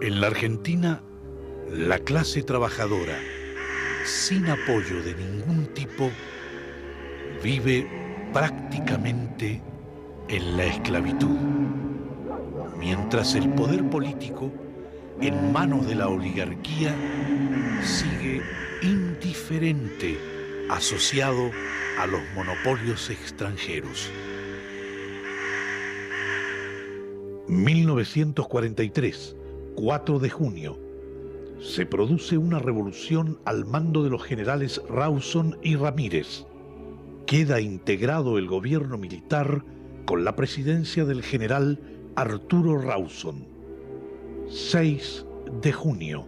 En la Argentina, la clase trabajadora, sin apoyo de ningún tipo, vive prácticamente en la esclavitud, mientras el poder político, en manos de la oligarquía, sigue indiferente, asociado a los monopolios extranjeros. 1943, 4 de junio, se produce una revolución al mando de los generales Rawson y Ramírez. Queda integrado el gobierno militar con la presidencia del general Arturo Rawson. 6 de junio,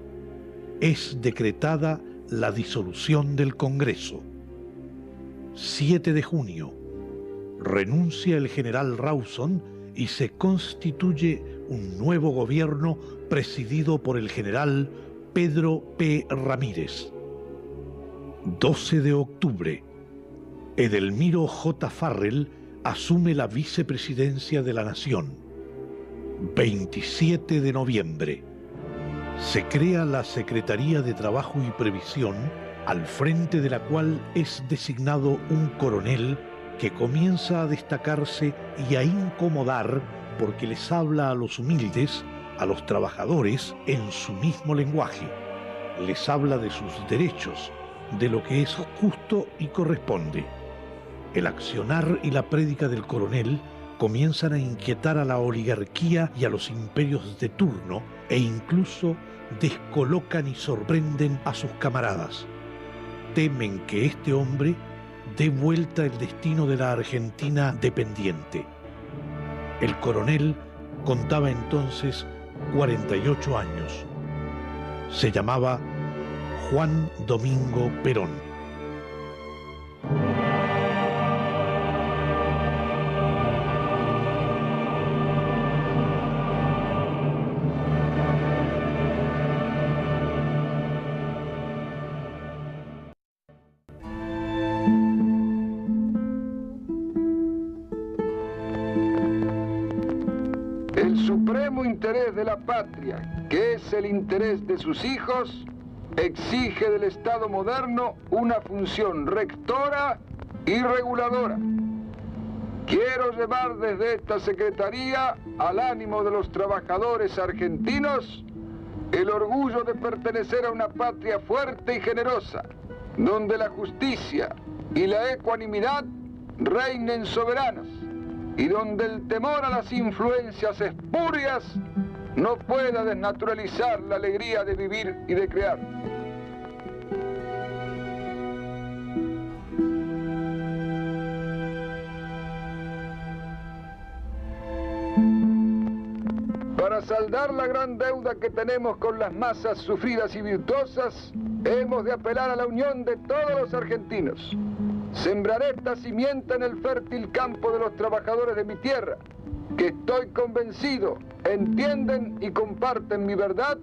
es decretada la disolución del Congreso. 7 de junio, renuncia el general Rawson y se constituye un nuevo gobierno presidido por el general Pedro P. Ramírez. 12 de octubre, Edelmiro J. Farrell asume la vicepresidencia de la Nación. 27 de noviembre, se crea la Secretaría de Trabajo y Previsión, al frente de la cual es designado un coronel que comienza a destacarse y a incomodar porque les habla a los humildes, a los trabajadores, en su mismo lenguaje. Les habla de sus derechos, de lo que es justo y corresponde. El accionar y la prédica del coronel comienzan a inquietar a la oligarquía y a los imperios de turno e incluso descolocan y sorprenden a sus camaradas. Temen que este hombre dé vuelta el destino de la Argentina dependiente. El coronel contaba entonces 48 años. Se llamaba Juan Domingo Perón. El supremo interés de la patria, que es el interés de sus hijos, exige del Estado moderno una función rectora y reguladora. Quiero llevar desde esta Secretaría al ánimo de los trabajadores argentinos el orgullo de pertenecer a una patria fuerte y generosa, donde la justicia y la ecuanimidad reinen soberanas, y donde el temor a las influencias espurias no pueda desnaturalizar la alegría de vivir y de crear. Para saldar la gran deuda que tenemos con las masas sufridas y virtuosas, hemos de apelar a la unión de todos los argentinos. Sembraré esta simiente en el fértil campo de los trabajadores de mi tierra, que estoy convencido, entienden y comparten mi verdad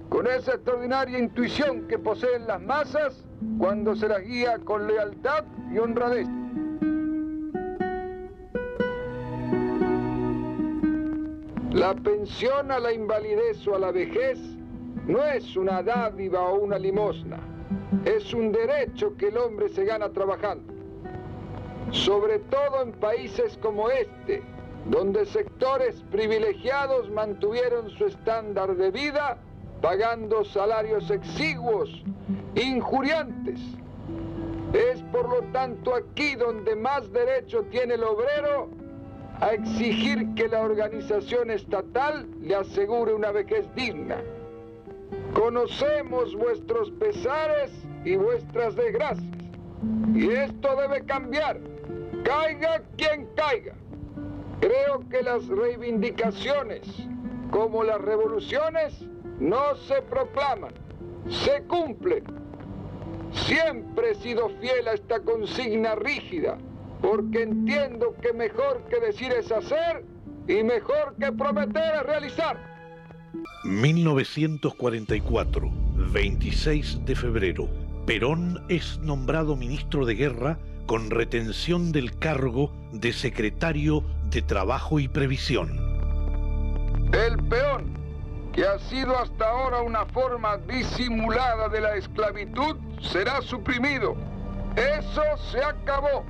con esa extraordinaria intuición que poseen las masas cuando se las guía con lealtad y honradez. La pensión a la invalidez o a la vejez no es una dádiva o una limosna, es un derecho que el hombre se gana trabajando. Sobre todo en países como este, donde sectores privilegiados mantuvieron su estándar de vida pagando salarios exiguos, injuriantes. Es por lo tanto aquí donde más derecho tiene el obrero a exigir que la organización estatal le asegure una vejez digna. Conocemos vuestros pesares y vuestras desgracias, y esto debe cambiar, caiga quien caiga. Creo que las reivindicaciones, como las revoluciones, no se proclaman, se cumplen. Siempre he sido fiel a esta consigna rígida, porque entiendo que mejor que decir es hacer y mejor que prometer es realizar. 1944, 26 de febrero. Perón es nombrado ministro de Guerra con retención del cargo de secretario de Trabajo y Previsión. El peón que ha sido hasta ahora una forma disimulada de la esclavitud, será suprimido. Eso se acabó.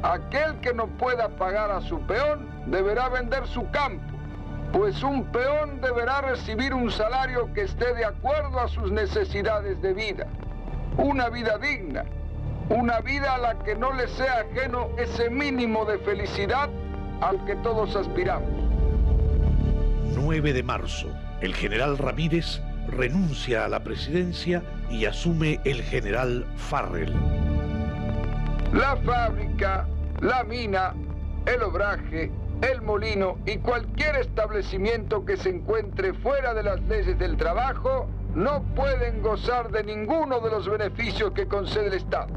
Aquel que no pueda pagar a su peón deberá vender su campo, pues un peón deberá recibir un salario que esté de acuerdo a sus necesidades de vida. Una vida digna, una vida a la que no le sea ajeno ese mínimo de felicidad al que todos aspiramos. 9 de marzo. El general Ramírez renuncia a la presidencia y asume el general Farrell. La fábrica, la mina, el obraje, el molino y cualquier establecimiento que se encuentre fuera de las leyes del trabajo no pueden gozar de ninguno de los beneficios que concede el Estado.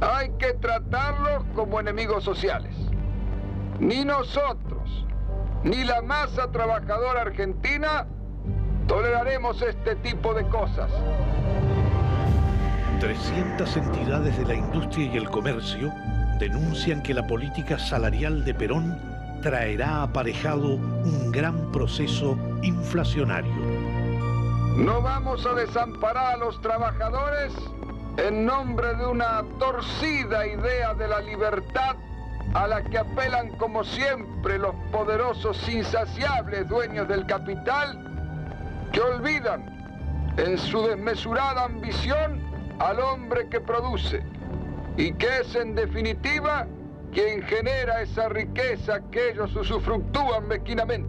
Hay que tratarlos como enemigos sociales. Ni nosotros, ni la masa trabajadora argentina toleraremos este tipo de cosas. 300 entidades de la industria y el comercio denuncian que la política salarial de Perón traerá aparejado un gran proceso inflacionario. No vamos a desamparar a los trabajadores en nombre de una torcida idea de la libertad a la que apelan como siempre los poderosos insaciables dueños del capital, que olvidan en su desmesurada ambición al hombre que produce y que es en definitiva quien genera esa riqueza que ellos usufructúan mezquinamente.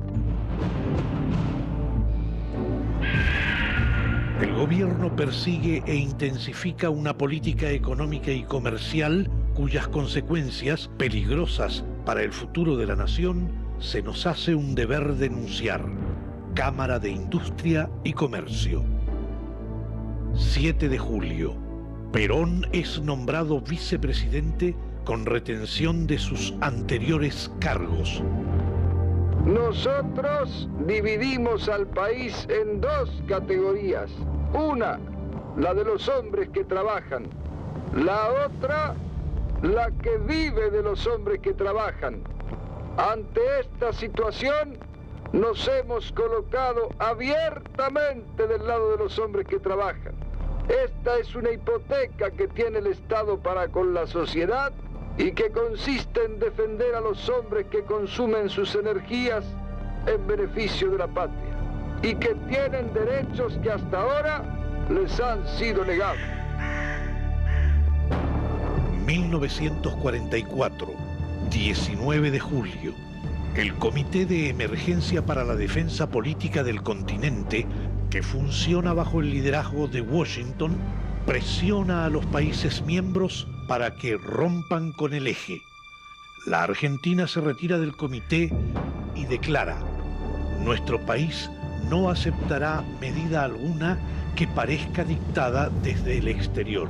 El gobierno persigue e intensifica una política económica y comercial cuyas consecuencias, peligrosas para el futuro de la nación, se nos hace un deber denunciar. Cámara de Industria y Comercio. 7 de julio. Perón es nombrado vicepresidente con retención de sus anteriores cargos. Nosotros dividimos al país en dos categorías. Una, la de los hombres que trabajan. La otra, la que vive de los hombres que trabajan. Ante esta situación, nos hemos colocado abiertamente del lado de los hombres que trabajan. Esta es una hipoteca que tiene el Estado para con la sociedad y que consiste en defender a los hombres que consumen sus energías en beneficio de la patria y que tienen derechos que hasta ahora les han sido negados. 1944, 19 de julio. El Comité de Emergencia para la Defensa Política del Continente, que funciona bajo el liderazgo de Washington, presiona a los países miembros para que rompan con el eje. La Argentina se retira del comité y declara: nuestro país no aceptará medida alguna que parezca dictada desde el exterior.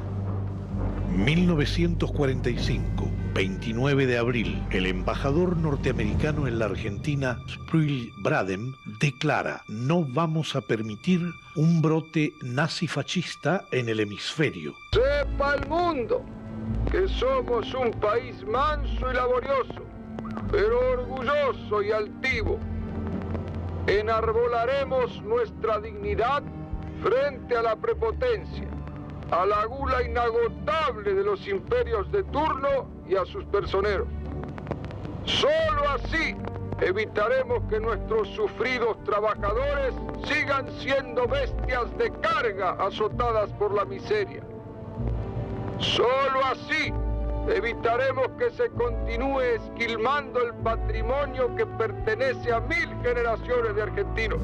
1945, 29 de abril, el embajador norteamericano en la Argentina, Sproul Bradem, declara: no vamos a permitir un brote nazi-fascista en el hemisferio. Sepa el mundo que somos un país manso y laborioso, pero orgulloso y altivo. Enarbolaremos nuestra dignidad frente a la prepotencia, a la gula inagotable de los imperios de turno y a sus personeros. Solo así evitaremos que nuestros sufridos trabajadores sigan siendo bestias de carga azotadas por la miseria. Solo así evitaremos que se continúe esquilmando el patrimonio que pertenece a 1000 generaciones de argentinos.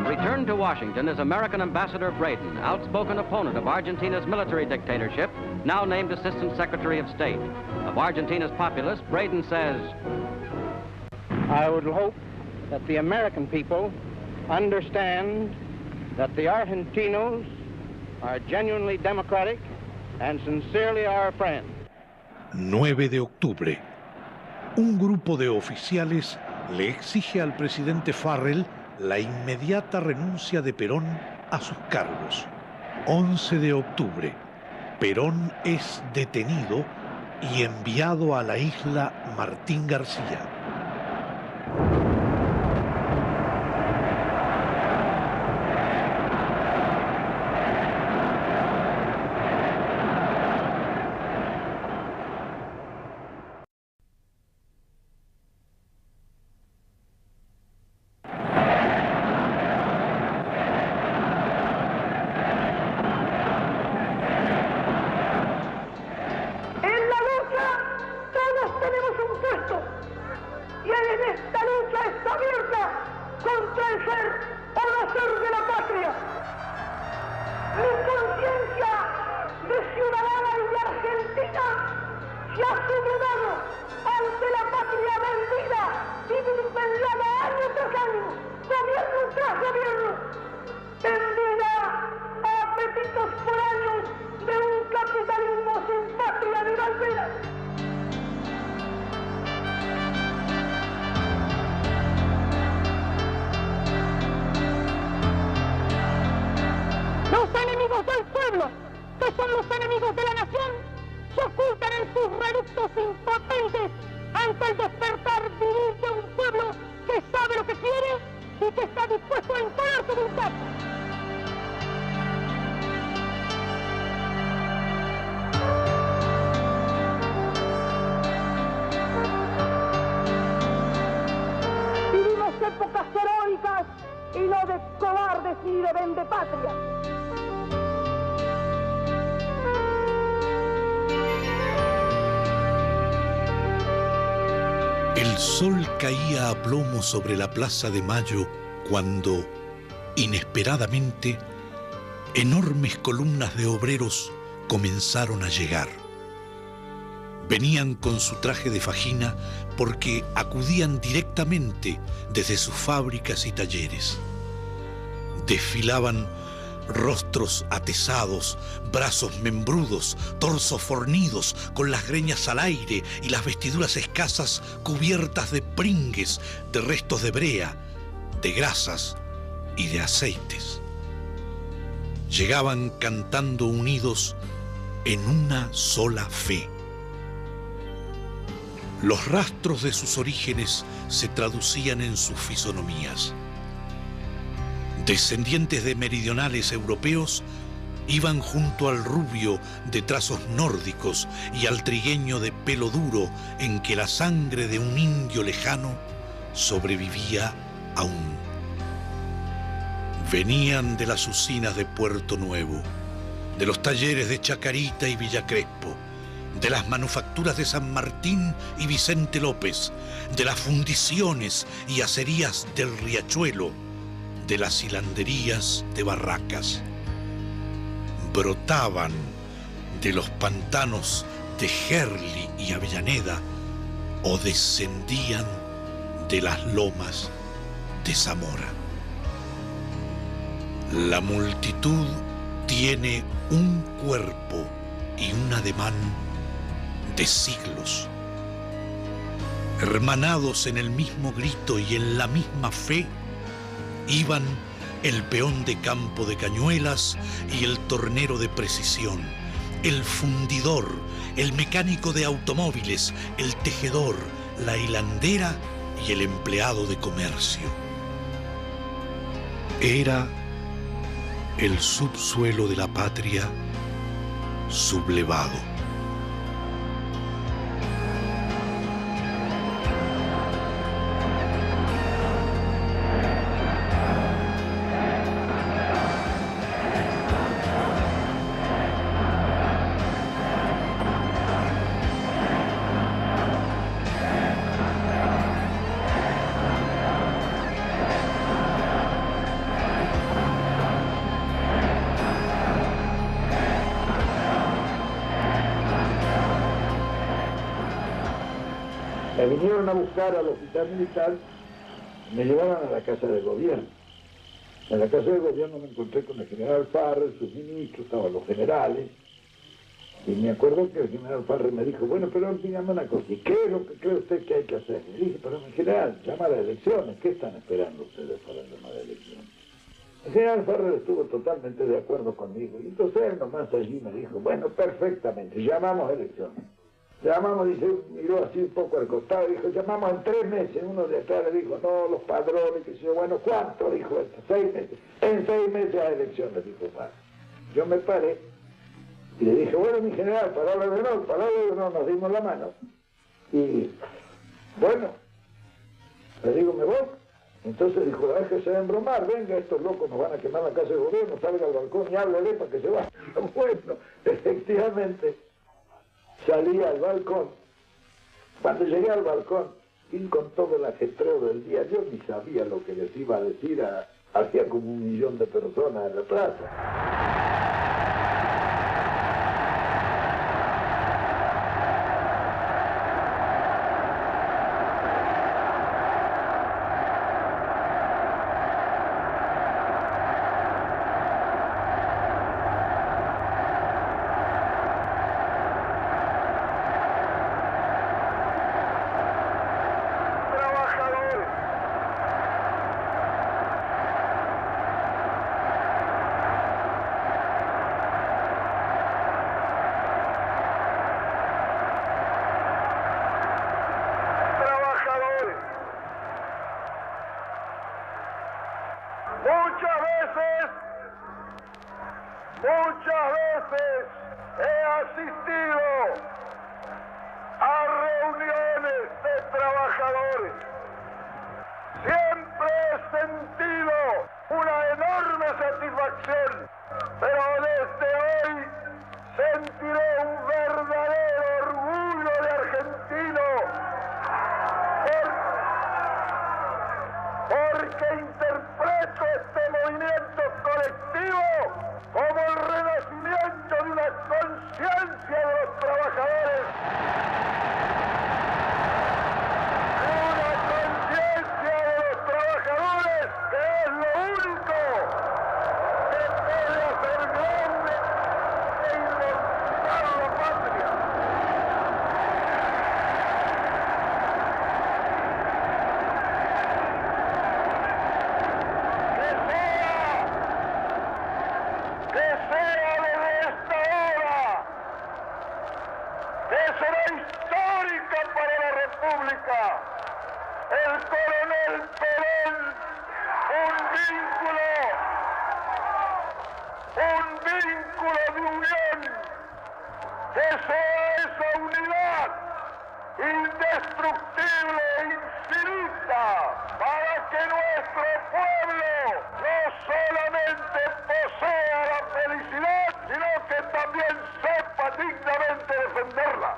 Returned to Washington is American Ambassador Braden, outspoken opponent of Argentina's military dictatorship, now named Assistant Secretary of State. Of Argentina's populace, Braden says, I would hope that the American people understand that the Argentinos are genuinely democratic and sincerely our friends. 9 de octubre. Un grupo de oficiales le exige al presidente Farrell la inmediata renuncia de Perón a sus cargos. 11 de octubre. Perón es detenido y enviado a la isla Martín García. El sol caía a plomo sobre la Plaza de Mayo cuando, inesperadamente, enormes columnas de obreros comenzaron a llegar. Venían con su traje de fajina porque acudían directamente desde sus fábricas y talleres. Desfilaban rostros atesados, brazos membrudos, torsos fornidos, con las greñas al aire y las vestiduras escasas cubiertas de pringues, de restos de brea, de grasas y de aceites. Llegaban cantando unidos en una sola fe. Los rastros de sus orígenes se traducían en sus fisonomías. Descendientes de meridionales europeos iban junto al rubio de trazos nórdicos y al trigueño de pelo duro en que la sangre de un indio lejano sobrevivía aún. Venían de las usinas de Puerto Nuevo, de los talleres de Chacarita y Villa Crespo, de las manufacturas de San Martín y Vicente López, de las fundiciones y acerías del Riachuelo, de las hilanderías de Barracas. Brotaban de los pantanos de Gerli y Avellaneda o descendían de las lomas de Zamora. La multitud tiene un cuerpo y un ademán de siglos. Hermanados en el mismo grito y en la misma fe, iban el peón de campo de cañuelas y el tornero de precisión, el fundidor, el mecánico de automóviles, el tejedor, la hilandera y el empleado de comercio. Era el subsuelo de la patria sublevado. Me vinieron a buscar al hospital militar, me llevaban a la casa del gobierno. En la casa del gobierno me encontré con el general Farre, sus ministros, estaban los generales, y me acuerdo que el general Farre me dijo, bueno, pero dígame una cosa, ¿y qué es lo que cree usted que hay que hacer? Le dije, pero mi general, llama a las elecciones, ¿qué están esperando ustedes para llamar a elecciones? El general Ferrer estuvo totalmente de acuerdo conmigo, y entonces él nomás allí me dijo, bueno, perfectamente, llamamos a elecciones. Llamamos, dice, miró así un poco al costado, dijo, llamamos en 3 meses. Uno de atrás le dijo, no, los padrones, que yo, bueno, ¿cuánto? Dijo esto, 6 meses. En 6 meses a elecciones, dijo más. Yo me paré y le dije, bueno, mi general, palabra de honor, nos dimos la mano. Y, bueno, le digo, me voy. Entonces dijo, déjese de embromar, venga, estos locos nos van a quemar la casa de gobierno, salga al balcón y háblele para que se vaya. Bueno, efectivamente, salí al balcón. Cuando llegué al balcón, y con todo el ajetreo del día, yo ni sabía lo que les iba a decir hacía como 1 millón de personas en la plaza. Muchas veces he asistido a reuniones de trabajadores. Siempre he sentido una enorme satisfacción, pero desde hoy sentiré un verdadero orgullo de argentino porque interpreto este movimiento colectivo como el renacimiento de una conciencia de los trabajadores. Una conciencia de los trabajadores que es lo único que puede hacer grande e inmortal la patria. El coronel Perón, un vínculo de unión, que sea esa unidad indestructible e infinita, para que nuestro pueblo no solamente posea la felicidad, sino que también sepa dignamente defenderla.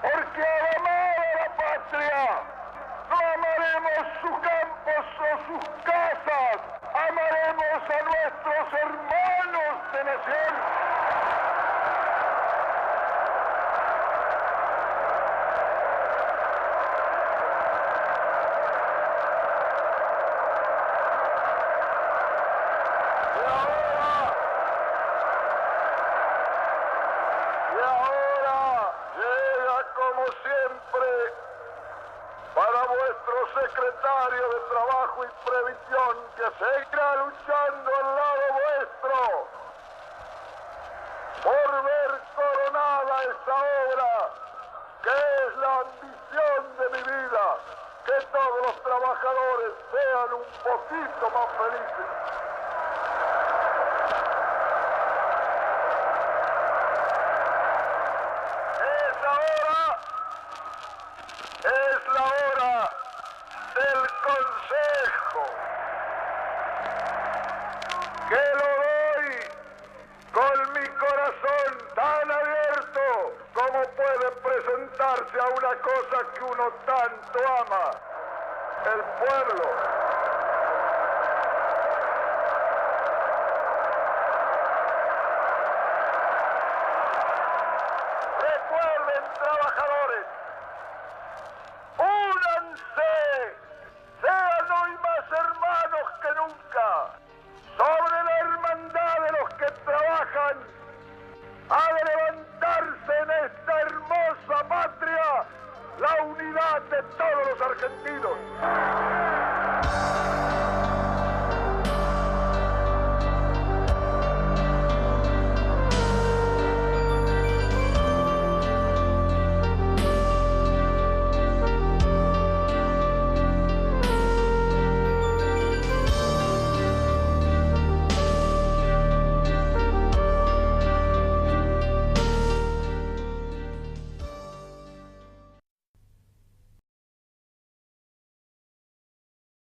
Porque al amar a la patria, no amaremos sus campos o sus casas, amaremos a nuestros hermanos de nación. Secretario de Trabajo y Previsión, que seguirá luchando al lado vuestro por ver coronada esta obra, que es la ambición de mi vida, que todos los trabajadores sean un poquito más felices. Es la hora del consejo, que lo doy con mi corazón tan abierto como puede presentarse a una cosa que uno tanto ama, el pueblo. Recuerden, trabajadores, libertad de todos los argentinos.